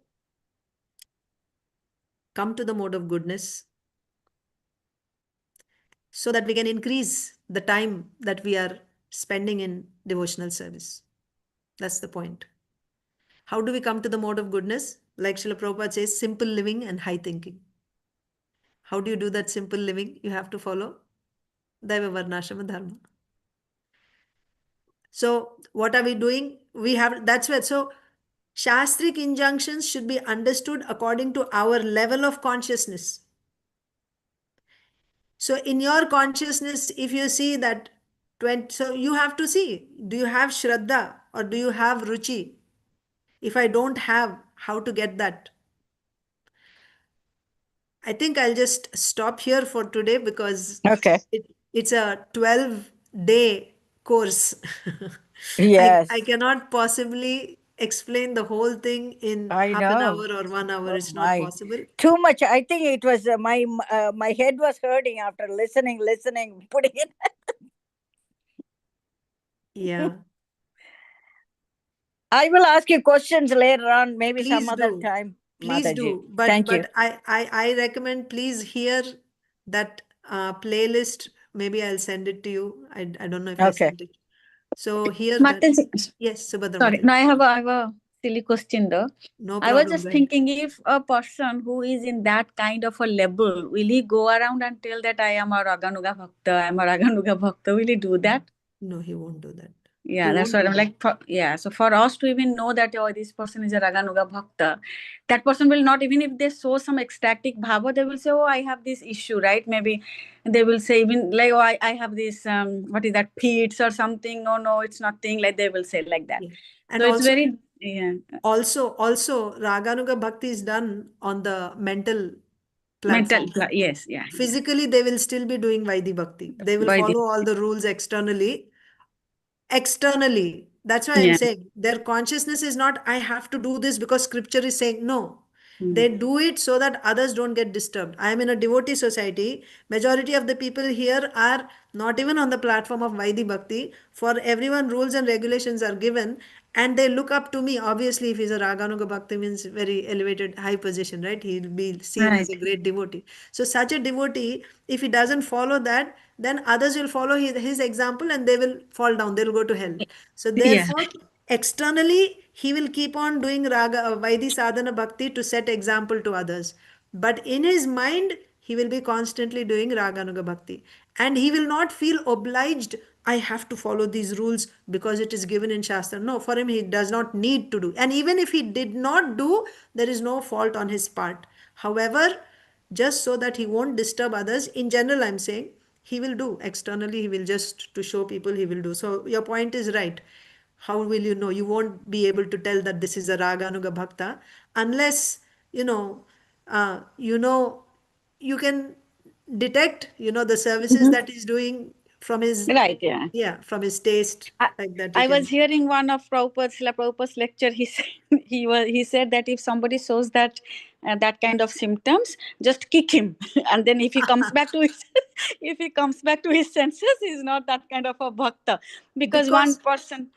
come to the mode of goodness so that we can increase the time that we are spending in devotional service. That's the point. How do we come to the mode of goodness? Like Srila Prabhupada says, simple living and high thinking. How do you do that simple living? You have to follow Daiva Varnashrama Dharma. So what are we doing? That's where, so Shastric injunctions should be understood according to our level of consciousness. So in your consciousness, if you see that, so you have to see, do you have Shraddha or do you have Ruchi? If I don't have, how to get that? I think I'll just stop here for today because
Okay.
it's a 12-day course.
Yes.
I cannot possibly explain the whole thing in
I
half an
know.
hour or 1 hour.
Oh
It's not
my.
possible.
Too much. I think it was my head was hurting after listening, putting it.
Yeah.
I will ask you questions later on, maybe
Please
some other
do.
time.
Please
Mataji.
do.
Thank you.
But I recommend, please hear that playlist. Maybe I'll send it to you. I don't know if I
Okay.
sent it. So hear that.
Mataji,
Yes, Subhadra
sorry.
Mataji.
No, I have a silly question though.
No
I was
problem.
just
Go ahead.
thinking, if a person who is in that kind of a level, will he go around and tell that I am a raganuga bhakta, I am a raganuga bhakta? Will he do that?
No, he won't do that.
Yeah,
He
that's
won't
what
do
I'm
that.
like. Yeah, so for us to even know that, oh, this person is a raganuga bhakta, that person will not, even if they show some ecstatic bhava, they will say, oh, I have this issue, right? Maybe they will say, even like, oh, I have this, what is that, pits or something. No, it's nothing. Like they will say like that.
Yeah. And
So it's
also,
very, yeah.
also, Raganuga Bhakti is done on the mental
Mental,
platform.
yes, yeah.
Physically, they will still be doing Vaidhi Bhakti. They will
By the,
follow all the rules externally. Externally. That's why I'm
Yeah.
saying their consciousness is not, I have to do this because scripture is saying. No.
Mm.
They do it so that others don't get disturbed. I am in a devotee society. Majority of the people here are not even on the platform of Vaidhi Bhakti. For everyone, rules and regulations are given, and they look up to me. Obviously, if he's a Raganuga Bhakti, means very elevated, high position, right? He'll be seen as a
Right.
great devotee. So, such a devotee, if he doesn't follow that, then others will follow his example and they will fall down. They'll go to hell. So,
Yeah.
therefore, externally, he will keep on doing Vaidhi Sadhana Bhakti to set example to others. But in his mind, he will be constantly doing Raganuga Bhakti. And he will not feel obliged, I have to follow these rules because it is given in Shastra. No, for him, he does not need to do. And even if he did not do, there is no fault on his part. However, just so that he won't disturb others, in general, I'm saying, he will do. Externally, he will just, to show people, he will do. So your point is right. How will you know? You won't be able to tell that this is a Raganuga Bhakta unless, you know, you know, you can detect, the services
Mhm.
that he's doing from his,
Right. Yeah.
yeah, from his taste,
I,
like that you
I was
can.
hearing one of Srila Prabhupada's lecture. He said he said that if somebody shows that that kind of symptoms, just kick him, and then if he comes back to his if he comes back to his senses, he's not that kind of a bhakta. Because one
Because,
person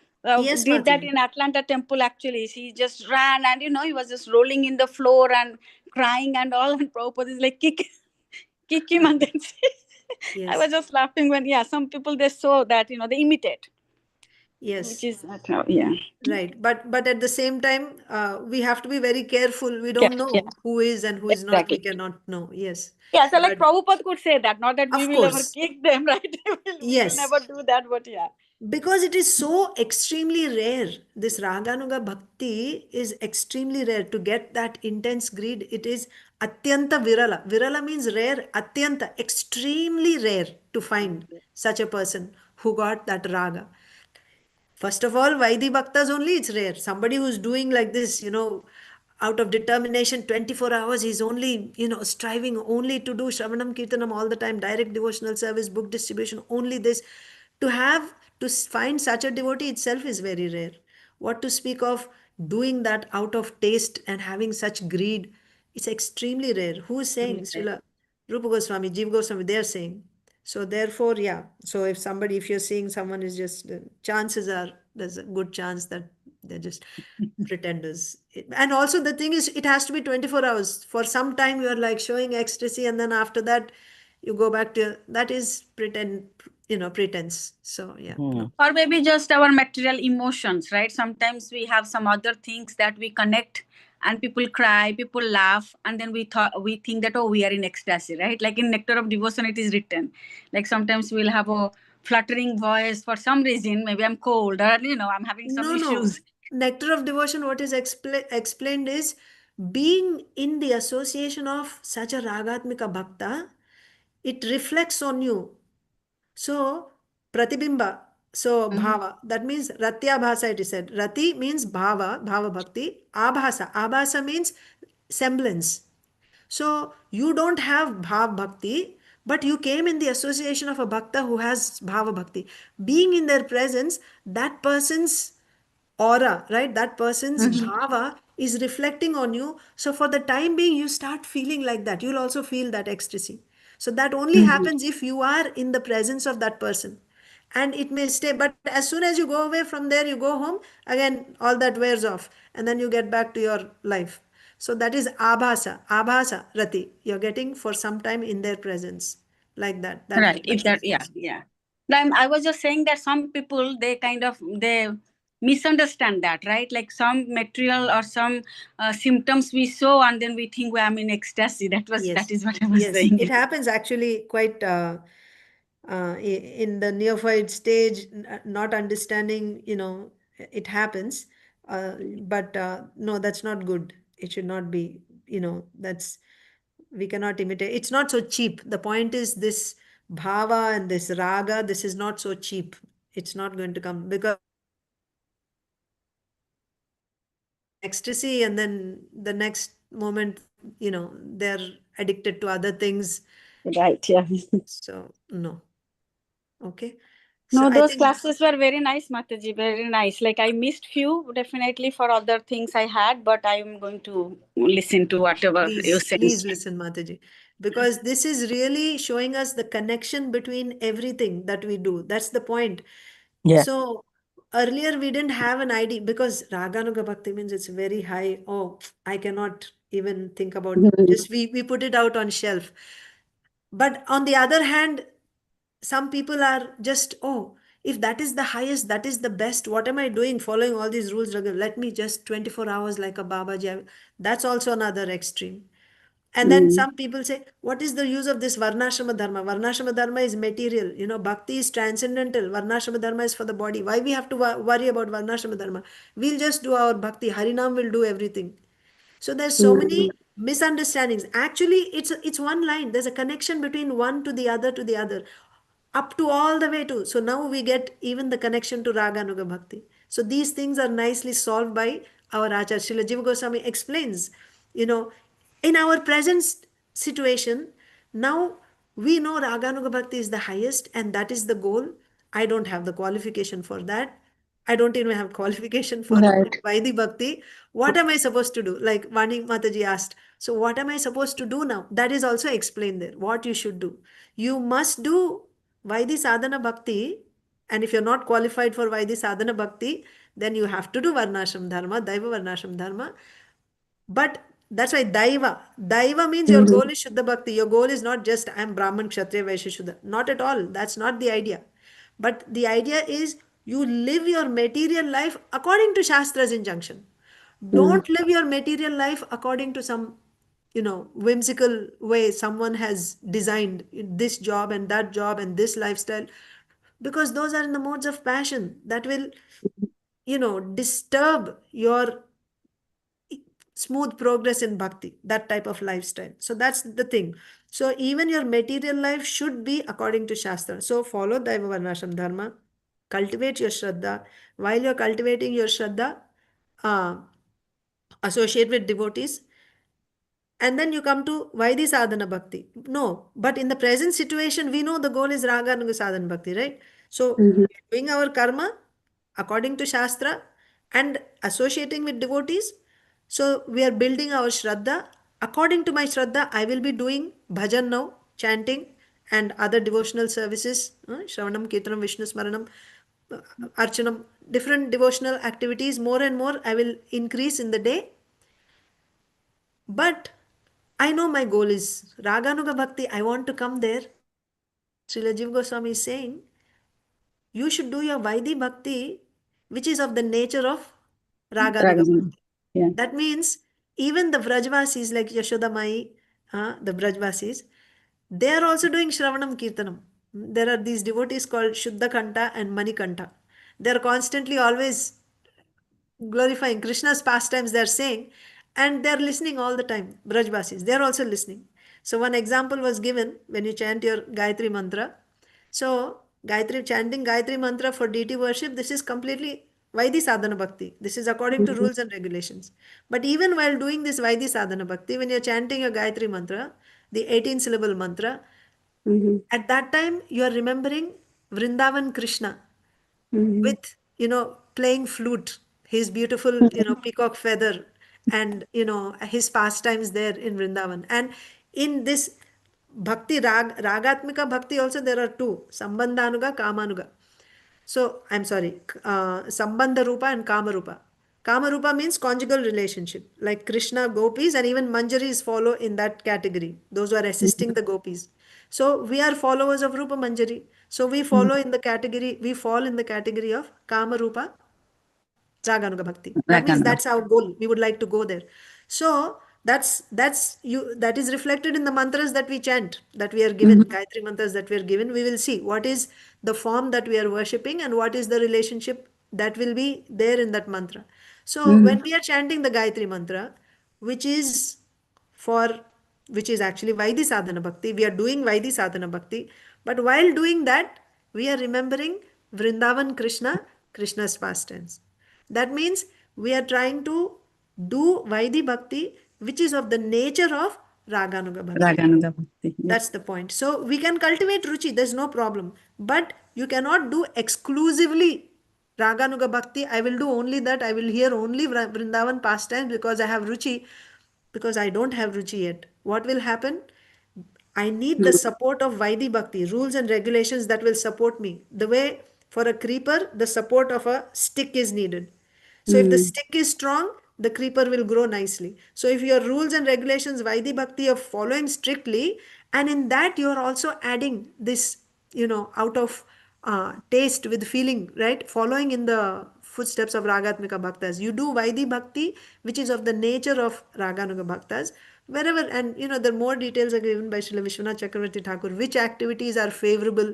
yes,
did that
Mati.
in Atlanta temple. Actually, he just ran and he was just rolling in the floor and crying and all. And Prabhupada is like kick him, and then I was
Yes,
just laughing when some people they show that they imitate, which
yes.
is yeah.
Right. But at the same time, we have to be very careful. We
Yeah,
don't
yeah,
know who is and who is not. We
exactly.
cannot know. Yes.
Yeah, so like
But
Prabhupada could say that, not that we
of
will ever
course,
kick them, right? We will
yes.
never do that, but yeah.
Because it is so extremely rare. This Raganuga Bhakti is extremely rare. To get that intense greed, it is Atyanta Virala. Virala means rare, Atyanta, extremely rare to find such a person who got that raga. First of all, Vaidhi Bhaktas only, it's rare. Somebody who's doing like this, out of determination, 24 hours, he's only, striving only to do Shravanam Kirtanam all the time, direct devotional service, book distribution, only this. To have, find such a devotee itself is very rare. What to speak of doing that out of taste and having such greed? It's extremely rare. Who is saying? Srila Rupa Goswami, Jiva Goswami, they are saying. So therefore, yeah. So if you're seeing someone is just, chances are there's a good chance that they're just pretenders. And also the thing is, it has to be 24 hours. For some time you are like showing ecstasy, and then after that you go back to, that is pretense. So yeah, no.
Or maybe just our material emotions, right? Sometimes we have some other things that we connect, and people cry, people laugh, and then we think that, oh, we are in ecstasy, right? Like in Nectar of Devotion it is written, like sometimes we'll have a fluttering voice for some reason, maybe I'm cold, or I'm having some
No, no.
issues.
Nectar of Devotion, what is explained is, being in the association of such a Ragatmika Bhakta, it reflects on you. So, Pratibimba, so Bhava, that means Ratya Bhasa, it is said. Rati means Bhava Bhakti. Abhasa means semblance. So, you don't have Bhav Bhakti, but you came in the association of a Bhakta who has Bhava Bhakti. Being in their presence, that person's aura, right? That person's
Mhm.
bhava is reflecting on you. So for the time being, you start feeling like that. You'll also feel that ecstasy. So that only
Mhm.
happens if you are in the presence of that person. And it may stay, but as soon as you go away from there, you go home, again, all that wears off. And then you get back to your life. So that is abhasa, rati. You're getting for some time in their presence. Like that.
Right. If
That's the
that, yeah,
sense.
yeah. I was just saying that some people they misunderstand that, right? Like some material or some symptoms we saw, and then we think, well, I'm in ecstasy. That
Yes,
is what I was
yes.
saying.
It happens actually quite in the neophyte stage, not understanding, it happens. But no, that's not good. It should not be, we cannot imitate. It's not so cheap. The point is this bhava and this raga, this is not so cheap. It's not going to come because ecstasy, and then the next moment, they're addicted to other things.
Right. Yeah.
So, no. Okay. So
No,
I
those
think
classes were very nice, Mataji, very nice. Like I missed few definitely for other things I had, but I am going to listen to whatever you
please
sent.
listen, Mataji, because this is really showing us the connection between everything that we do. That's the point.
Yeah.
So earlier we didn't have an idea because Raganuga Bhakti means it's very high. Oh, I cannot even think about, just we put it out on shelf. But on the other hand, some people are just, oh, if that is the highest, that is the best, what am I doing following all these rules? Let me just 24 hours like a Babaji. That's also another extreme. And then some people say, what is the use of this Varnashrama Dharma? Varnashrama Dharma is material. Bhakti is transcendental. Varnashrama Dharma is for the body. Why we have to worry about Varnashrama Dharma? We'll just do our Bhakti. Harinam will do everything. So there's so many misunderstandings. Actually, it's one line. There's a connection between one to the other, up to all the way to. So now we get even the connection to Raganuga Bhakti. So these things are nicely solved by our Acharya. Srila Jiva Goswami explains, you know, in our present situation, now we know Raganuga Bhakti is the highest and that is the goal. I don't have the qualification for that. I don't even have qualification for
Right.
Vaidhi Bhakti. What am I supposed to do? Like Vani Mataji asked. So what am I supposed to do now? That is also explained there. What you should do. You must do Vaidhi Sadhana Bhakti. And if you're not qualified for Vaidhi Sadhana Bhakti, then you have to do Varnashram Dharma, Daiva Varnashram Dharma. But that's why Daiva. Daiva means your goal is Shuddha Bhakti. Your goal is not just I'm Brahman, Kshatriya, Vaishya, Shuddha. Not at all. That's not the idea. But the idea is you live your material life according to Shastra's injunction. Don't live your material life according to some, whimsical way someone has designed this job and this lifestyle. Because those are in the modes of passion that will, disturb your smooth progress in bhakti, that type of lifestyle. So that's the thing. So even your material life should be according to Shastra. So follow Daiva Varnashram Dharma, cultivate your Shraddha. While you're cultivating your Shraddha, uh, associate with devotees, and then you come to Vaidhi Sadhana Bhakti. No, but in the present situation, we know the goal is Raganuga Sadhana Bhakti, right? So doing our karma according to Shastra and associating with devotees. So we are building our Shraddha. According to my Shraddha, I will be doing bhajan now, chanting and other devotional services, Shravanam, Kirtanam, Vishnu Smaranam, Archanam, different devotional activities. More and more I will increase in the day. But I know my goal is Raganuga Bhakti. I want to come there. Srila Jiva Goswami is saying, you should do your Vaidhi Bhakti, which is of the nature of Raganuga
Raganuga.
Bhakti.
Yeah.
That means even the Vrajvasis like Yashoda Mai, the Vrajvasis, they are also doing Shravanam Kirtanam. There are these devotees called Shuddha Kanta and Mani Kanta. They are constantly always glorifying Krishna's pastimes, they're saying, and they're listening all the time. Brajbasis, they're also listening. So one example was given when you chant your Gayatri mantra. So chanting Gayatri mantra for deity worship, this is completely Vaidhi Sadhana Bhakti. This is according to rules and regulations. But even while doing this Vaidhi Sadhana Bhakti, when you're chanting your Gayatri mantra, the 18 syllable mantra, at that time you are remembering Vrindavan Krishna with playing flute, his beautiful peacock feather, and his pastimes there in Vrindavan. And in this bhakti ragatmika bhakti also there are two, sambandhanuga, kamanuga. So I'm sorry, sambandha rupa and kama rupa. Kama rupa means conjugal relationship, like Krishna, gopis, and even manjaris follow in that category, those who are assisting the gopis. So we are followers of Rupa Manjari. So we fall in the category of Kama Rupa Raganuga Bhakti. That means
Raganuga.
that's our goal. We would like to go there. So that is reflected in the mantras that we chant, that we are given, Gayatri mantras that we are given. We will see what is the form that we are worshipping and what is the relationship that will be there in that mantra. So when we are chanting the Gayatri mantra, which is for which is actually Vaidhi Sadhana Bhakti. We are doing Vaidhi Sadhana Bhakti. But while doing that, we are remembering Vrindavan Krishna, Krishna's pastimes. That means we are trying to do Vaidhi Bhakti, which is of the nature of Raganuga Bhakti.
Raganuga Bhakti. Yes.
That's the point. So we can cultivate ruchi, there's no problem. But you cannot do exclusively Raganuga Bhakti. I will do only that. I will hear only Vrindavan pastimes because I have ruchi, because I don't have ruchi yet. What will happen? I need the support of Vaidhi Bhakti, rules and regulations that will support me. The way for a creeper, the support of a stick is needed. So if the stick is strong, the creeper will grow nicely. So if your rules and regulations, Vaidhi Bhakti, are following strictly, and in that you are also adding this, out of taste with feeling, right? Following in the footsteps of Ragatmika Bhaktas. You do Vaidhi Bhakti, which is of the nature of Raganuga Bhaktas. Wherever, and the more details are given by Srila Vishwanath Chakravarti Thakur, which activities are favorable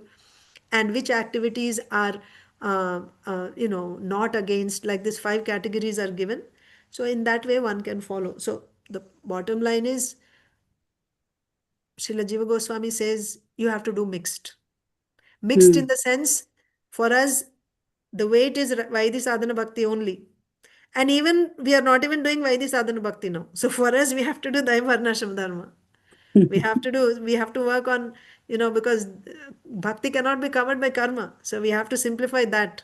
and which activities are not against, like this 5 categories are given. So in that way one can follow. So the bottom line is, Srila Jiva Goswami says you have to do mixed in the sense, for us the way it is Vaidhi Sadhana Bhakti only, and even we are not even doing Vaidhi Sadhana Bhakti now. So for us we have to do Daiva Varnashram Dharma. We have to work on, because bhakti cannot be covered by karma. So we have to simplify that.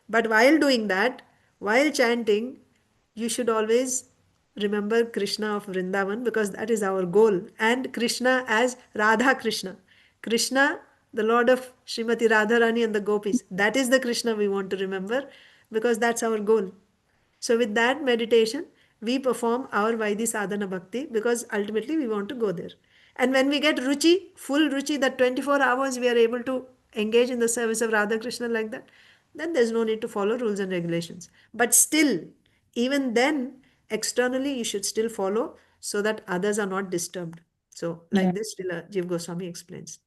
But while doing that, while chanting, you should always remember Krishna of Vrindavan, because that is our goal. And Krishna as Radha Krishna. Krishna, the Lord of Srimati Radharani and the Gopis. That is the Krishna we want to remember, because that's our goal. So with that meditation, we perform our Vaidhi Sadhana Bhakti, because ultimately we want to go there. And when we get ruchi, full ruchi, that 24 hours we are able to engage in the service of Radha Krishna like that, then there's no need to follow rules and regulations. But still, even then, externally you should still follow, so that others are not disturbed. So like this, Jiva Goswami explains.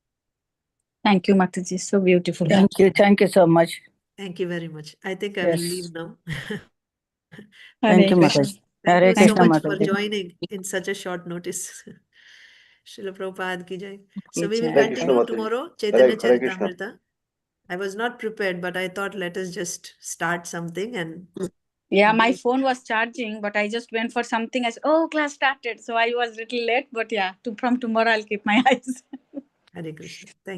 Thank you, Mataji. So beautiful.
Thank you so much.
Thank you very much. I think I will leave now.
Thank you,
Hare
Mataji.
Thank
Hare
you so
Krishna,
much for
Mataji.
joining in such a short notice. Srila Prabhupada ki jai. So we will
Hare
Krishna,
continue
Mataji.
tomorrow, Caitanya
Hare Krishna.
Charitamrita. I was not prepared, but I thought let us just start something and
Yeah, my phone was charging, but I just went for something. I said, oh, class started. So I was a little late, but yeah, from tomorrow I'll keep my eyes.
Hare Krishna. Thank you.